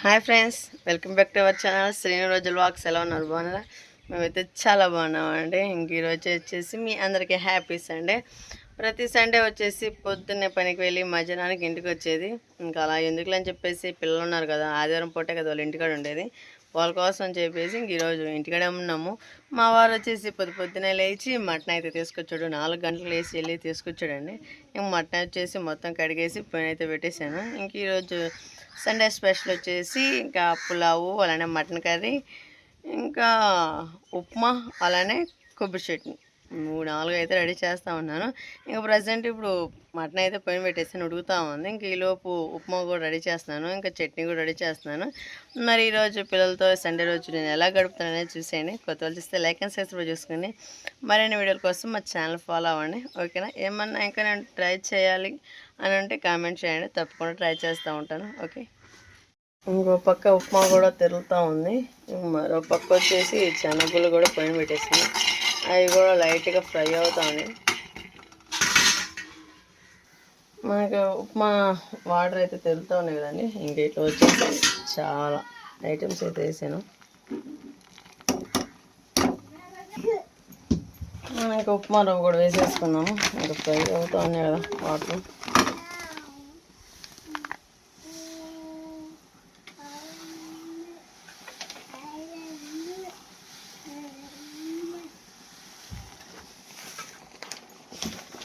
Hi friends, welcome back to our channel Srinu రోజుల wax. ఎలా ఉన్నారు? బాగున్నారా? మేమైతే చాలా బాగున్నామండి. ఇంక ఈరోజు వచ్చేసి మీ అందరికీ హ్యాపీ సండే. ప్రతి సండే వచ్చేసి పొద్దున్నే పనికి వెళ్ళి మధ్యాహ్నానికి ఇంటికి వచ్చేది. ఇంకా అలా ఎందుకులని చెప్పేసి పిల్లలు ఉన్నారు కదా, ఆదివారం పూటే కదా వాళ్ళు ఇంటికాడ ఉండేది, వాళ్ళ కోసం అని చెప్పేసి ఇంక ఈరోజు ఇంటికాడే ఉన్నాము. మా వారు వచ్చేసి పొద్దున్నే లేచి మటన్ అయితే తీసుకొచ్చాడు. 4 గంటలకు లేచి వెళ్ళి తీసుకొచ్చాడండి. ఇంక మటన్ వచ్చేసి మొత్తం కడిగేసి పొయ్యి అయితే పెట్టేశాను. ఇంక ఈరోజు సండే స్పెషల్ వచ్చేసి ఇంకా పులావు, అలానే మటన్ కర్రీ, ఇంకా ఉప్మా, అలానే కొబ్బరి చట్నీ 3-4 అయితే రెడీ చేస్తూ ఉన్నాను. ఇంకా ప్రజెంట్ ఇప్పుడు మటన్ అయితే పొయ్యి పెట్టేసి ఉడుకుతూ ఉంది. ఇంక ఈలోపు ఉప్మా కూడా రెడీ చేస్తున్నాను, ఇంకా చట్నీ కూడా రెడీ చేస్తున్నాను. మరి ఈరోజు పిల్లలతో సండే రోజు నేను ఎలా గడుపుతాననేది చూసేయండి. కొత్త వాళ్ళు చూస్తే లైక్ అండ్ సబ్స్క్రైబ్ చేసుకుని మరిన్ని వీడియోల కోసం మా ఛానల్ ఫాలో అవ్వండి, ఓకేనా? ఏమన్నా ఇంకా నేను ట్రై చేయాలి అని అంటే కామెంట్ చేయండి, తప్పకుండా ట్రై చేస్తూ ఉంటాను, ఓకే? ఇంకో పక్క ఉప్మా కూడా తిరుగుతూ ఉంది. మరో పక్క వచ్చేసి శనగలు కూడా పొయ్యి పెట్టేసింది. అవి కూడా లైట్గా ఫ్రై అవుతాయి. మనకు ఉప్మా వాటర్ అయితే తిరుగుతూ ఉన్నాయి కదండి. ఇంక ఇట్లా వచ్చేసి చాలా ఐటమ్స్ అయితే వేసాను. ఇంకా ఉప్మా రవ్వ కూడా వేసేసుకున్నాము. ఇంకా ఫ్రై అవుతూ ఉన్నాయి కదా వాటర్.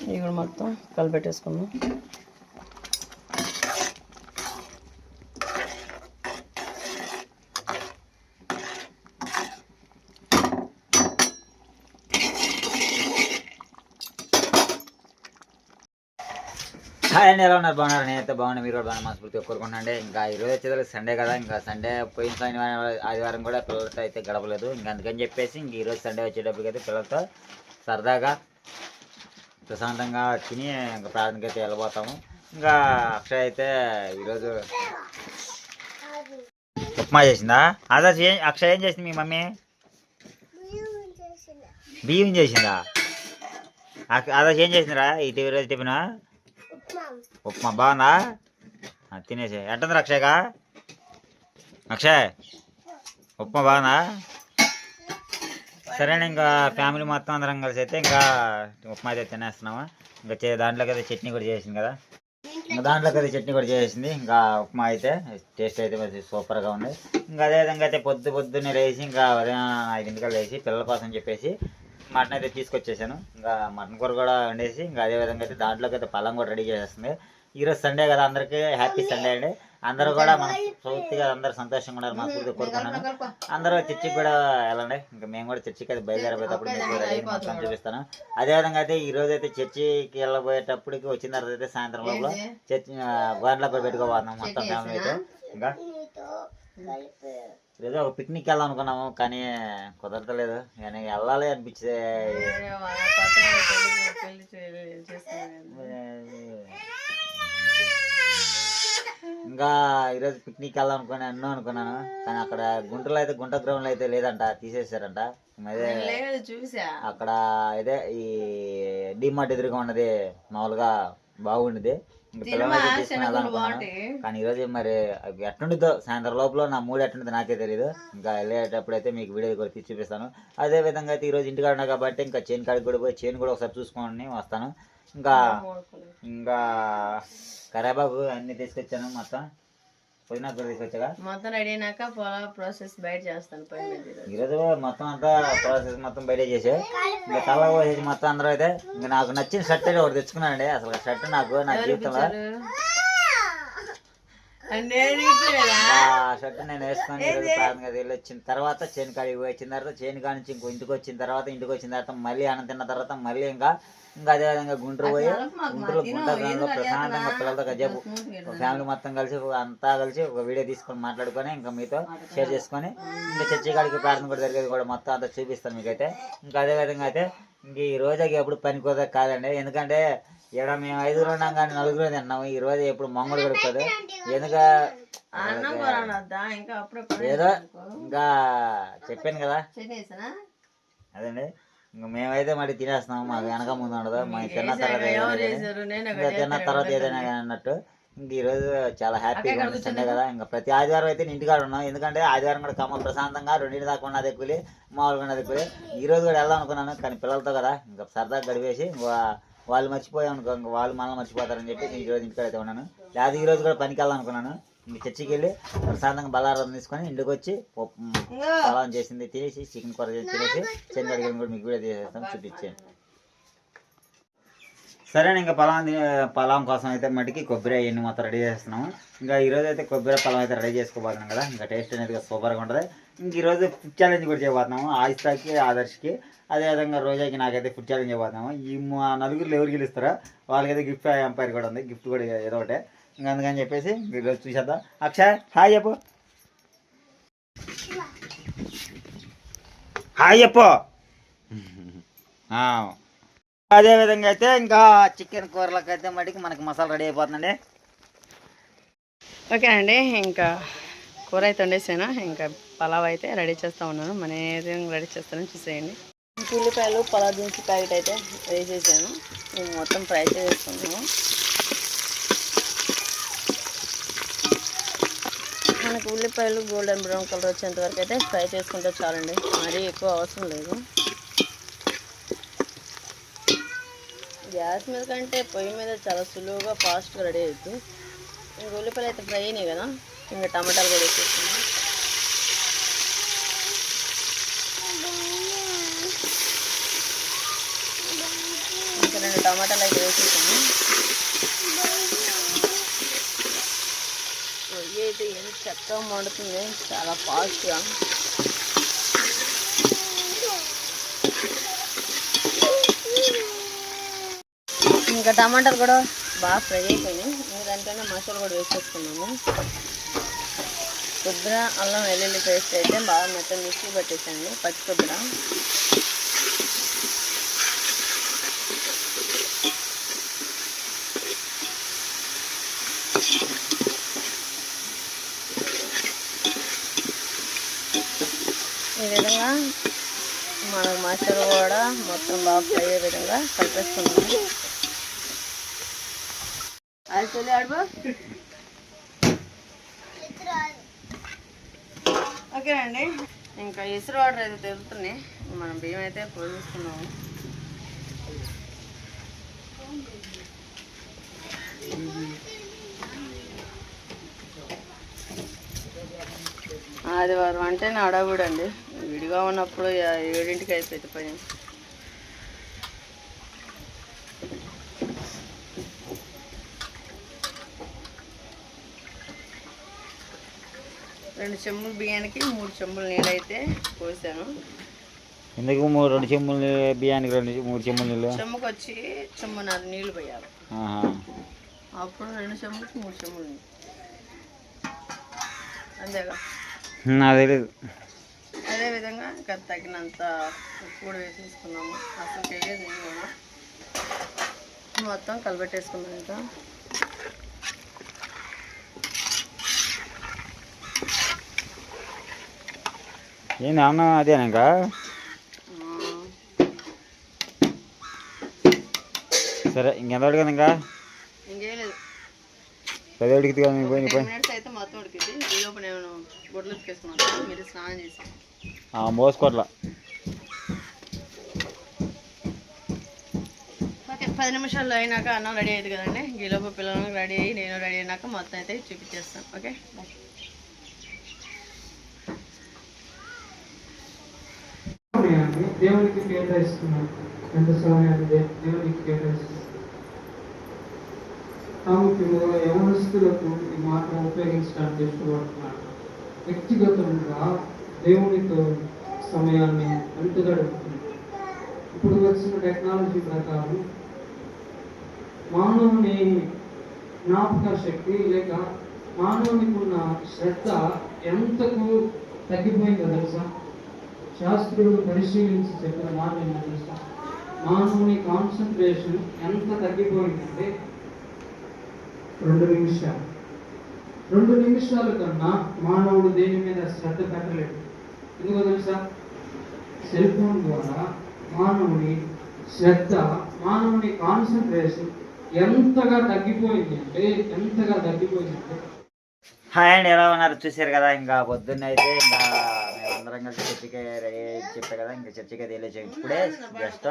ఇవి కూడా మొత్తం కలిపెట్టేసుకున్నాం. హాయ్ అండి, ఎలా ఉన్నారు? బాగున్నారు? నేనైతే బాగున్నా, మీరు కూడా బాగా మనస్ఫూర్తిగా కోరుకుంటున్నాండి. ఇంకా ఈరోజు వచ్చేది సండే కదా, ఇంకా సండే పోయిన ఆదివారం కూడా పిల్లలతో అయితే గడపలేదు. ఇంకా అందుకని చెప్పేసి ఇంక ఈరోజు సండే వచ్చేటప్పటికి అయితే పిల్లలతో సరదాగా ప్రశాంతంగా తిని ఇంకా ప్రార్థనకి అయితే వెళ్ళిపోతాము. ఇంకా అక్షయ్ అయితే ఈరోజు ఉప్మా చేసిందా? అదే అక్షయ్ ఏం చేసింది మీ మమ్మీ? బియ్యం చేసిందా? అదే ఏం చేసిందిరా ఈరోజు టిఫిన్? ఉప్మా. బాగుందా? తినేసి ఎట్టుంది అక్షయ్గా? అక్షయ్ ఉప్మా బాగుందా? సరేనా, ఇంకా ఫ్యామిలీ మొత్తం అందరం కలిసి అయితే ఇంకా ఉప్మా అయితే తినేస్తున్నాము. ఇంకా దాంట్లోకి అయితే చట్నీ కూడా చేసింది కదా, ఇంకా దాంట్లోకి అయితే చట్నీ కూడా చేసింది. ఇంకా ఉప్మా అయితే టేస్ట్ అయితే మంచి సూపర్గా ఉంది. ఇంకా అదేవిధంగా అయితే పొద్దున్నే లేచి ఇంకా ఉదయం 5 గంటలకు లేచి పిల్లల కోసం చెప్పేసి మటన్ అయితే తీసుకొచ్చేసాను. ఇంకా మటన్ కూర కూడా వండేసి ఇంకా అదేవిధంగా అయితే దాంట్లోకి అయితే పళ్ళం కూడా రెడీ చేసేస్తుంది. ఈరోజు సండే కదా, అందరికీ హ్యాపీ సండే అండి. అందరూ కూడా మన పూర్తిగా అందరూ సంతోషంగా ఉన్నారు, మనస్ఫూర్తిగా కోరుకున్నాను. అందరూ చర్చికి కూడా వెళ్ళండి. ఇంకా మేము కూడా చర్చికి అయితే బయలుదేరబోయేటప్పుడు మీకు రెడీ మొత్తం చూపిస్తాను. అదేవిధంగా అయితే ఈ రోజు అయితే చర్చికి వెళ్ళబోయేటప్పటికి వచ్చిన తర్వాత అయితే సాయంత్రం లోపల చర్చి గోడలో కూడా పెట్టుకోబోతున్నాం మొత్తం ఫ్యామిలీ అయితే. ఇంకా ఏదో ఒక పిక్నిక్ వెళ్దాం అనుకున్నాము, కానీ కుదరతలేదు. కానీ వెళ్ళాలి అనిపించే ఇంకా ఈరోజు పిక్నిక్ వెళ్దాం అనుకున్నాను, కానీ అక్కడ గుంటలో అయితే గుంట గ్రౌండ్లో అయితే లేదంట, తీసేసారంట. అదే అక్కడ ఇదే ఈ డిమార్ట్ ఎదురుగా ఉన్నది మామూలుగా బాగుండేది. ఇంకా పిల్లలైతే తీసుకుని వెళ్ళాలనుకున్నాను, కానీ ఈరోజు మరి ఎట్టుండిద్దో సాయంత్రం లోపల నా మూడు ఎట్టుండిద్దో నాకే తెలియదు. ఇంకా వెళ్ళేటప్పుడు అయితే మీకు వీడియో కూడా తీసి చూపిస్తాను. అదే విధంగా అయితే ఈరోజు ఇంటికాడ ఉన్నా కాబట్టి ఇంకా చైన్ కాడికి కూడా పోయి చైన్ కూడా ఒకసారి చూసుకొని వస్తాను. ఇంకా కరేబాబు అన్ని తీసుకొచ్చాను, మొత్తం పుదీనా కూడా తీసుకొచ్చా. మొత్తం రెడీ అయినాక ప్రాసెస్ బయట చేస్తాను. ఈరోజు మొత్తం అంతా ప్రాసెస్ మొత్తం బయట చేసే ఇంకా తల పోసేసి మొత్తం అందరూ అయితే ఇంకా నాకు నచ్చిన షర్ట్ అయితే ఒకటి తెచ్చుకున్నానండి. అసలు షర్ట్ నాకు నా జీవితంలో ఆ షర్ట్ నేను వేసుకొని ఈరోజు ప్రారంభంగా వెళ్ళి వచ్చిన తర్వాత చేను కాడికి వచ్చిన తర్వాత చేను కాడి నుంచి ఇంటికి వచ్చిన తర్వాత మళ్ళీ అన్నం తిన్న తర్వాత మళ్ళీ ఇంకా అదేవిధంగా గుంటూరు పోయి గుంట గ్రౌండ్లో ప్రశాంతంగా పిల్లలతో కాసేపు ఫ్యామిలీ మొత్తం కలిసి అంతా కలిసి ఒక వీడియో తీసుకొని మాట్లాడుకొని ఇంకా మీతో షేర్ చేసుకొని ఇంకా చర్చి కాడికి ప్రార్థన కూడా జరిగేది కూడా మొత్తం అంతా చూపిస్తాను మీకైతే. ఇంకా అదేవిధంగా అయితే ఇంక ఈ రోజు ఎప్పుడు పని కుదరదు కాదండి, ఎందుకంటే ఇక్కడ మేము 5 ఉన్నాం కానీ 4 తిన్నాము. ఈ రోజు ఎప్పుడు మంగళ గడుపుతుంది, ఎందుక ఏదో ఇంకా చెప్పాను కదా అదండి. ఇంకా మేమైతే మరి తినేస్తున్నాము, మాకు వెనక ముందు ఉండదు, మాకు తిన్న తర్వాత ఏదైనా అన్నట్టు. ఇంక ఈరోజు చాలా హ్యాపీగా ఉంది సండే కదా. ఇంకా ప్రతి ఆదివారం అయితే నేను ఇంటికాడ ఉన్నాం, ఎందుకంటే ఆదివారం కూడా కమ్మ ప్రశాంతంగా 2 దాకా ఉన్నది ఎక్కువ, మామూలుగా ఉన్నది ఎక్కువ. ఈ రోజు కూడా వెళ్దాం అనుకున్నాను, కానీ పిల్లలతో కదా ఇంకా సరదాగా గడిపేసి వాళ్ళు మర్చిపోయాం అనుకో, ఇంకా వాళ్ళు మనల్ని మర్చిపోతారని చెప్పి ఈ రోజు ఇంటికాడ అయితే ఉన్నాను. లేదా ఈ రోజు కూడా పనికి వెళ్దాం అనుకున్నాను. ఇంక చర్చికి వెళ్ళి ప్రశాంతంగా బల్లారం తీసుకొని ఇంటికి వచ్చి పొలం చేసింది తినేసి, చికెన్ కూర చేసి తినేసి, చికెన్ కడిగిన కూడా మీకు కూడా చేసేస్తాం, చూపించాను. సరే, ఇంకా పొలం కోసం అయితే మటుకి కొబ్బరి అవన్నీ మొత్తం రెడీ చేస్తున్నాము. ఇంకా ఈరోజు అయితే కొబ్బరి పొలం అయితే రెడీ చేసుకోబోతున్నాం కదా. ఇంకా టేస్ట్ అనేది సూపర్గా ఉంటుంది. ఇంక ఈరోజు ఫుడ్ ఛాలెంజ్ కూడా చేయబోతున్నాము, ఆయిస్తాకి, ఆదర్శ్కి, అదేవిధంగా రోజాకి నాకైతే ఫుడ్ ఛాలెంజ్ చేయబోతున్నాము. ఈ నలుగురు ఎవరు గెలుస్తారో వాళ్ళకైతే గిఫ్ట్ ఎంపైర్ కూడా ఉంది, గిఫ్ట్ కూడా ఏదో ఒకటే. ఇంకా అందుకని చెప్పేసి ఈరోజు చూసేద్దాం. అక్షయ్ హాయ్ చెప్పు, హాయ్ చెప్పు. అదేవిధంగా అయితే ఇంకా చికెన్ కూరలకు అయితే మటుకి మనకి మసాలా రెడీ అయిపోతుందండి. ఓకే అండి, ఇంకా కూర అయితే వండేసాను, ఇంకా పలావ్ అయితే రెడీ చేస్తూ ఉన్నాను. మన ఏదైనా రెడీ చేస్తానని చూసేయండి. ఉల్లిపాయలు పలావ్ దించి ప్యాకెట్ అయితే వేసేసాను, మేము మొత్తం ఫ్రై చేసుకున్నాము. మనకు ఉల్లిపాయలు గోల్డెన్ బ్రౌన్ కలర్ వచ్చేంత వరకు అయితే ఫ్రై చేసుకుంటే చాలండి, మరీ ఎక్కువ అవసరం లేదు. గ్యాస్ మీద కంటే పొయ్యి మీద చాలా సులువుగా ఫాస్ట్గా రెడీ అవుతుంది. ఇంకా ఉల్లిపాయలు అయితే ఫ్రై అయినాయి కదా, ఇంకా టమాటాలు కూడా వేసేస్తున్నాం. ఇంకా 2 టమాటాలు అయితే వేసేసాము. పొయ్యి అయితే ఎంత చక్కగా మండుతుంది, చాలా ఫాస్ట్గా. ఇంకా టమాటాలు కూడా బాగా ఫ్రై అయిపోయినాయి. ఇంకా దాంట్లోనే మసాలా కూడా వేసేసుకున్నాము. కొబ్బరి అల్లం వెల్లుల్లి పేస్ట్ అయితే బాగా మొత్తం మిక్సీ పట్టేసాను, పచ్చి కొబ్బరి. ఈ విధంగా మన మసాలా కూడా మొత్తం బాగా ఫ్రై అయ్యే విధంగా కలిపేసుకున్నాము. ఓకే అండి, ఇంకా ఇసురు వాటర్ అయితే తెలుస్తున్నాయి, మనం బియ్యం అయితే పోసేసుకున్నాము. ఆదివారం అంటే అడవుడు అండి, విడిగా ఉన్నప్పుడు 7ంటికి అయిపోయింది పని. రెండు చెంబులు బియ్యానికి 3 చెంబులు నీళ్ళు అయితే పోసాను. ఎందుకు 2 చెంబులు బియ్యానికి 3 చెంబులు నీళ్ళు? చెంబుకి వచ్చి చెంబున్నర నీళ్ళు పోయాలి, అప్పుడు 2 చెంబులకి 3 చెంబులు నీళ్ళు, అంతేగా. తెలియదు. అదేవిధంగా ఇంకా తగినంత ఉప్పు కూడా వేసేసుకున్నాము. అసలు తెలియదు మొత్తం కలిపెట్టేసుకున్నాం. ఇంకా ఏంది అన్నం అదేనా? ఇంకా సరే, ఇంకెంత ఉడికింది? ఇంకా ఇంకేం లేదు, 10 ఉడికింది కదా. 10 మినిట్స్ అయితే మొత్తం ఉడికింది. ఈ లోపు నేను బొడ్లు ఉతికేసుకున్నాను, మీరు స్నానం చేసి మోసుకోట్ల. ఓకే, 10 నిమిషాల్లో అయినాక అన్నం రెడీ అయ్యింది కదండి. ఈ లోపు పిల్లలకు రెడీ అయ్యి నేను రెడీ అయినాక మొత్తం అయితే చూపించేస్తాను. ఓకే, దేవునికి కేటాయిస్తున్నాను, ఎంత సమయాన్ని దేవునికి కేటాయిస్తున్నాను. ప్రాముఖ్యంగా యవనస్తులకు ఈ మాట ఉపయోగించడానికి ఇష్టపడుతున్నాను. వ్యక్తిగతంగా దేవునితో సమయాన్ని ఎంత గడుపుతుంది. ఇప్పుడు వచ్చిన టెక్నాలజీ ప్రకారం మానవుని జ్ఞాపక శక్తి లేక మానవునికి ఉన్న శ్రద్ధ ఎంతకు తగ్గిపోయిందో తెలుసా? శాస్త్రులు పరిశీలించి చెప్పిన మాట ఏంటో తెలుసా? మానవుని కాన్సన్ట్రేషన్ ఎంత తగ్గిపోయిందంటే 2 నిమిషాలు. 2 నిమిషాల కన్నా మానవుడు దేని మీద శ్రద్ధ పెట్టలేడు. ఎందుకో తెలుసా? సెల్ ఫోన్ ద్వారా మానవుని శ్రద్ధ, మానవుని కాన్సన్ట్రేషన్ ఎంతగా తగ్గిపోయింది అంటే హాయ్ అండి, ఎలా ఉన్నారు? చూసారు కదా, ఇంకా పొద్దున్న అయితే ఇంకా మేమందరం కలిసి చర్చికి రెడీ చెప్పారు కదా, ఇంకా చర్చికి అయితే వెళ్ళేసి ఇప్పుడే జస్ట్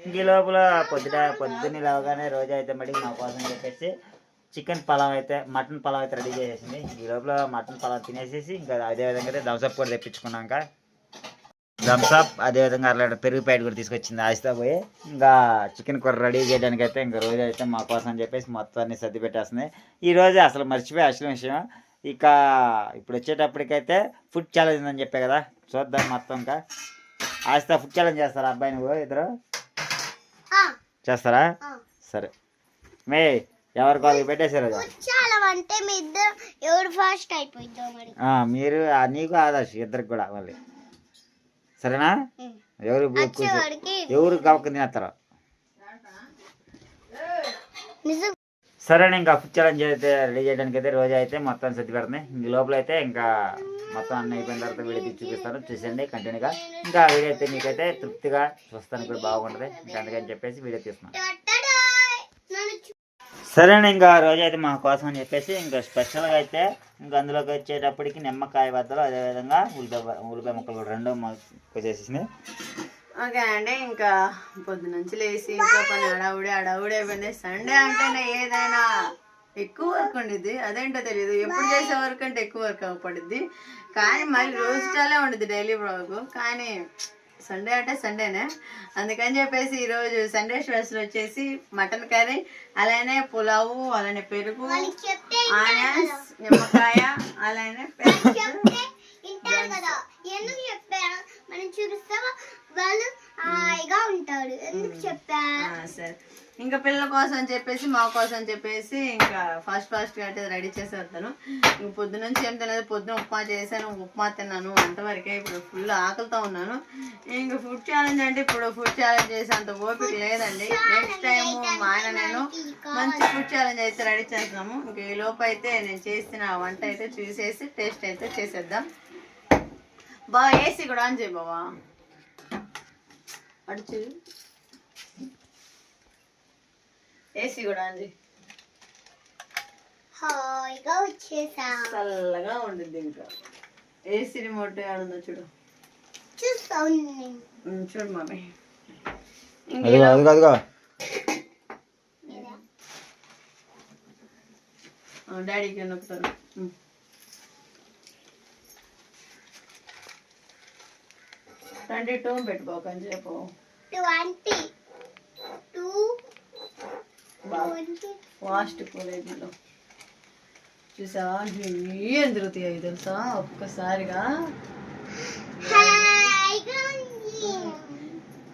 ఇంక ఈ లోపల పొద్దున్న లేవగానే రోజు అయితే మళ్ళీ మా కోసం చెప్పేసి మటన్ పలావ్ అయితే రెడీ చేసేసింది. ఈ లోపల మటన్ పలావ్ తినేసేసి ఇంకా అదేవిధంగా అయితే థమ్స్అప్ కూడా తెప్పించుకున్నాక థమ్స్అప్ అదేవిధంగా అట్లా పెరుగు ప్యాకెట్ కూడా తీసుకొచ్చింది ఆస్తా పోయి. ఇంకా చికెన్ కూర రెడీ చేయడానికి అయితే ఇంకా రోజు అయితే మా కోసం అని చెప్పేసి మొత్తాన్ని సర్ది పెట్టేస్తుంది. ఈ రోజు అసలు మర్చిపోయి అసలు విషయం, ఇక ఇప్పుడు వచ్చేటప్పటికైతే ఫుడ్ ఛాలెంజ్ ఉందని చెప్పే కదా, చూద్దాం మొత్తం. ఇంకా ఆస్తా ఫుడ్ ఛాలెంజ్ చేస్తారా అబ్బాయి నువ్వు ఇద్దరు చేస్తారా? సరే మే ఎవరికి వాళ్ళకి పెట్టేశారు మీరు నీకు ఆదర్శ్ ఇద్దరికి కూడా మళ్ళీ, సరేనా? ఎవరు గవక తినేస్తారో సరేనా? ఇంకా ఫుడ్ ఛాలెంజ్ అయితే రెడీ చేయడానికి అయితే రోజు అయితే మొత్తం సర్ది పెడుతుంది. ఇంక లోపల అయితే ఇంకా మొత్తం అన్నీ అయిపోయిన తర్వాత వీడియో తీసి చూపిస్తాను, చూసేయండి కంటిన్యూగా. ఇంకా వీడియో అయితే మీకైతే తృప్తిగా చూస్తానికి కూడా బాగుంటుంది, ఇంకా అందుకని చెప్పేసి వీడియో తీస్తున్నాను. సరేనా? ఇంకా రోజు అయితే మా కోసం అని చెప్పేసి ఇంకా స్పెషల్గా అయితే ఇంకా అందులోకి వచ్చేటప్పటికి నిమ్మకాయ బద్దలు అదేవిధంగా ఉల్లిపాయ ముక్కలు రెండు వచ్చేసేసింది. ఓకే అండి, ఇంకా పొద్దునుంచి లేచి ఇంట్లో పని అడవుడే అయిపోయింది. సండే అంటేనే ఏదైనా ఎక్కువ వర్క్ ఉండిద్ది, అదేంటో తెలియదు. ఎప్పుడు చేసే వర్క్ అంటే ఎక్కువ వర్క్ పడుద్ది, కానీ మళ్ళీ రోజు చాలా ఉండిద్ది డైలీ బ్లాగ్. కానీ సండే అంటే సండేనే, అందుకని చెప్పేసి ఈరోజు సండే స్పెషల్ వచ్చేసి మటన్ కర్రీ, అలానే పులావు, అలానే పెరుగు, ఆనియన్స్, నిమ్మకాయ, అలానే సరే. ఇంకా పిల్లల కోసం అని చెప్పేసి మా కోసం అని చెప్పేసి ఇంకా ఫాస్ట్ అయితే రెడీ చేసేస్తాను. ఇంక పొద్దున నుంచి ఏం తెలియదు, పొద్దున ఉప్మా చేశాను, ఉప్మా తిన్నాను, అంతవరకే. ఇప్పుడు ఫుల్ ఆకలితో ఉన్నాను. ఇంకా ఫుడ్ ఛాలెంజ్ అంటే ఇప్పుడు ఫుడ్ ఛాలెంజ్ చేసేంత ఓపిక లేదండి. నెక్స్ట్ టైం మా ఆయన నేను మంచి ఫుడ్ ఛాలెంజ్ అయితే రెడీ చేస్తున్నాము. ఇంక ఈ లోపు అయితే నేను చేసిన వంట అయితే చూసేసి టేస్ట్ అయితే చేసేద్దాం. బాగా ఏసీ కూడా ఆన్ చేయి బావా, అడుచు ఏసీ కూడా ఆన్ చేయి, చల్లగా ఉండిద్ది. ఇంకా ఏసీ రిమోట్ ఏడుందో చూడు, చూడు మమ్మీ. డాడీకి నొక్కుతారు. 22 పెట్టుకోకని చెప్పు, 22 ఫాస్ట్ కాలేజీలో చూసావా ఏం తిరుగుతాయి తెలుసా ఒక్కసారిగా.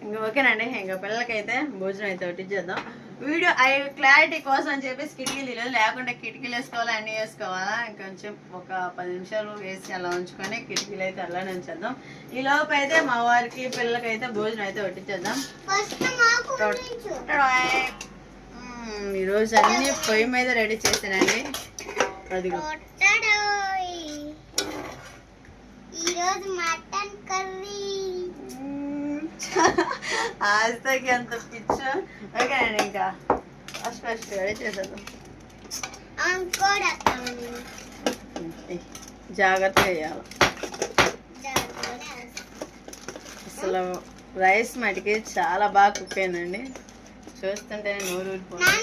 ఇంకా ఓకేనండి, ఇంకా పిల్లలకైతే భోజనం అయితే వడ్డించేద్దాం. వీడియో క్లారిటీ కోసం అని చెప్పేసి కిటికీలు లేకుండా కిటికీలు వేసుకోవాలి, అన్నీ వేసుకోవాలా. ఇంకొంచెం ఒక 10 నిమిషాలు వేసి అలా ఉంచుకొని కిటికీలు అయితే అలానే ఉంచేద్దాం. ఈ లోపు అయితే మా వారికి పిల్లలకైతే భోజనం అయితే వడ్డించేద్దాం. ఈరోజు అన్ని పొయ్యి మీద రెడీ చేసానండి. అదిగో ఆస్తకి అంత పిచ్చు. ఓకేనండి, ఇంకా ఫస్ట్ రెడీ చేసేద్దాం. జాగ్రత్తగా వేయాలి. అసలు రైస్ మటుకి చాలా బాగా కుక్ అయిందండి, చూస్తుంటేనే నోరు ఊరిపోతుంది.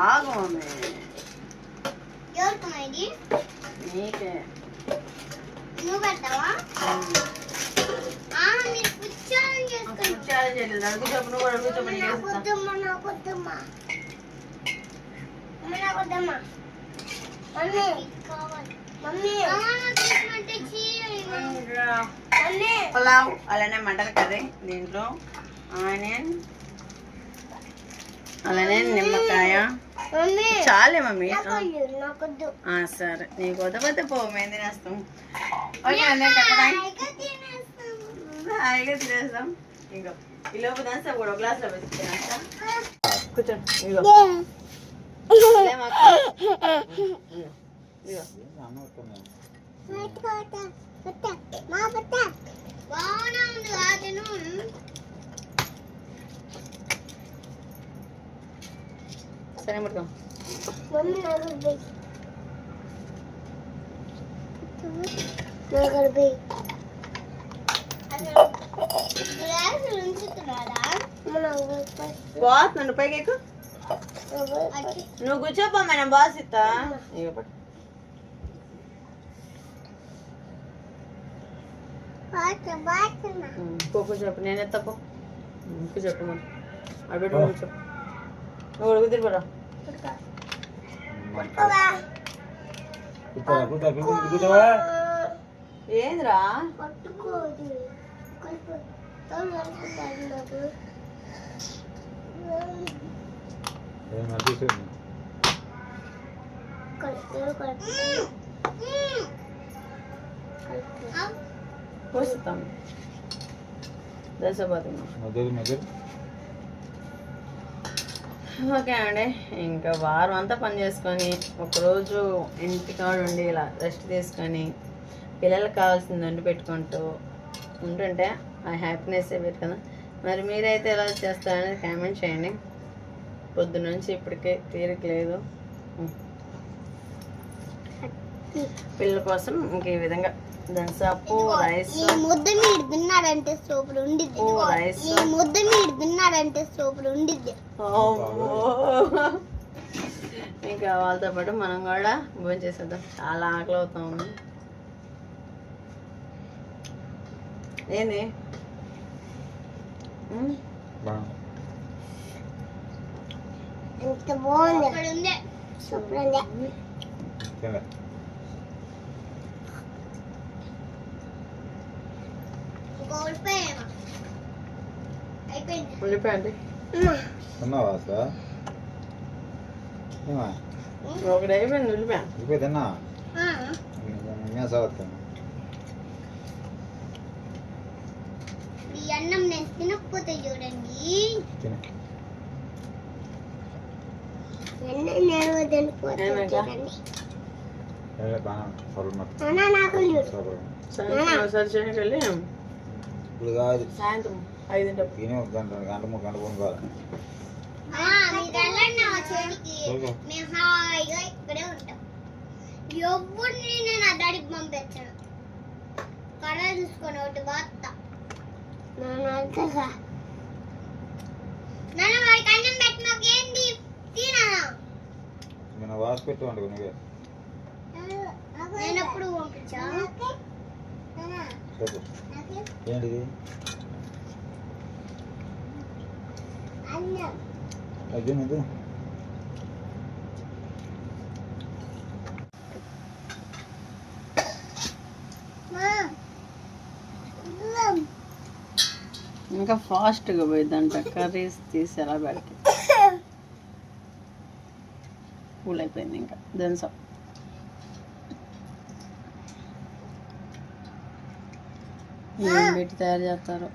ఆగు మమ్మీ, నీకే నువ్వు పెడతావా? పులావ్ అలానే మటన్ కర్రీ, దీంట్లో ఆనియన్ అలానే నిమ్మకాయ. చాలే మమ్మీ, సరే నీకు వద్దపోతే పో, మేము తినేస్తాం. ఓకే అండి, హాయిగా తినేస్తాం. ఇంకా ఈ లోపు దాస్తా కూడా గ్లాస్లో వేసి తినేస్తా. కూర్చోండి. ఇదిగో. అన్నం వస్తున్నాయి. సరే ముట్టుకో. బాస్ నన్ను పైకి ఎక్కు. నువ్వు కూర్చోపో మనం బాస్ ఇస్తా. ఇగో పట్టు. పో కూర్చోపు, నేను ఎత్తపో. కూర్చోపు మరి అడుగు కూర్చో. నువ్వు అడుగు తిరిపరా. కూర్చోవా. ఏంద్రా పోస్తాం దశపోతున్నాం. ఓకే అండి, ఇంకా వారం అంతా పని చేసుకొని ఒకరోజు ఇంటికాడ ఉండి ఇలా రెస్ట్ తీసుకొని పిల్లలకు కావాల్సింది వండి పెట్టుకుంటూ ఉంటుంటే ఆ హ్యాపీనెస్ వేరు కదా. మరి మీరైతే ఎలా చేస్తారనేది కామెంట్ చేయండి. పొద్దునుంచి ఇప్పటికే తీరిక లేదు. పిల్లల కోసం ఇంక ఈ విధంగా దన్సాపు రైస్ ముద్ద మీరు తిన్నాడంటే సూపర్ ఉండిద్ది. రైస్ ముద్ద మీరు తిన్నాడంటే సూపర్ ఉండిద్ది. ఇంకా వాళ్ళతో పాటు మనం కూడా భోజనం చేసేద్దాం. చాలా ఆకలి అవుతా ఉంది. ఏంది ఎంత బాగుంది. సూపర్ ఉంది. ఉల్లిపోయండి తిన్నావా సార్? ఒకటి అయిపోయింది. ఉల్లిపోయా ఇప్పుడు తిన్నా సాగుతాను. ఈ అన్నం నేను తినకపోతే చూడండి. అన్నం నేను తినకపోతే చూడండి. నాకు సాయంత్రం చేయడానికి వెళ్ళి ఇప్పుడు కాదు, సాయంత్రం 5 తిని 1 గంట 2 గంట 3 గంట కొనుక్కోవాలి. మేము హాయిగా ఇక్కడే ఉంటాం. ఎవరిని నేను అడ్డాడికి పంపించాను. కళ చూసుకొని ఒకటి వార్త నాన్న వాడికి అన్నం పెట్టినాక ఏంటి తినా నేను వాసి పెట్టి వండుకో నువ్వే. నేను ఎప్పుడు పంపించా చెప్పు ఏంటిది? అన్నం అది నువ్వు ఇంకా ఫాస్ట్గా పోయిద్దంట. కర్రీస్ తీసి ఎలా పెడతాం. కూల్ అయిపోయింది. ఇంకా దెన్సా ఏం పెట్టి తయారు చేస్తారు.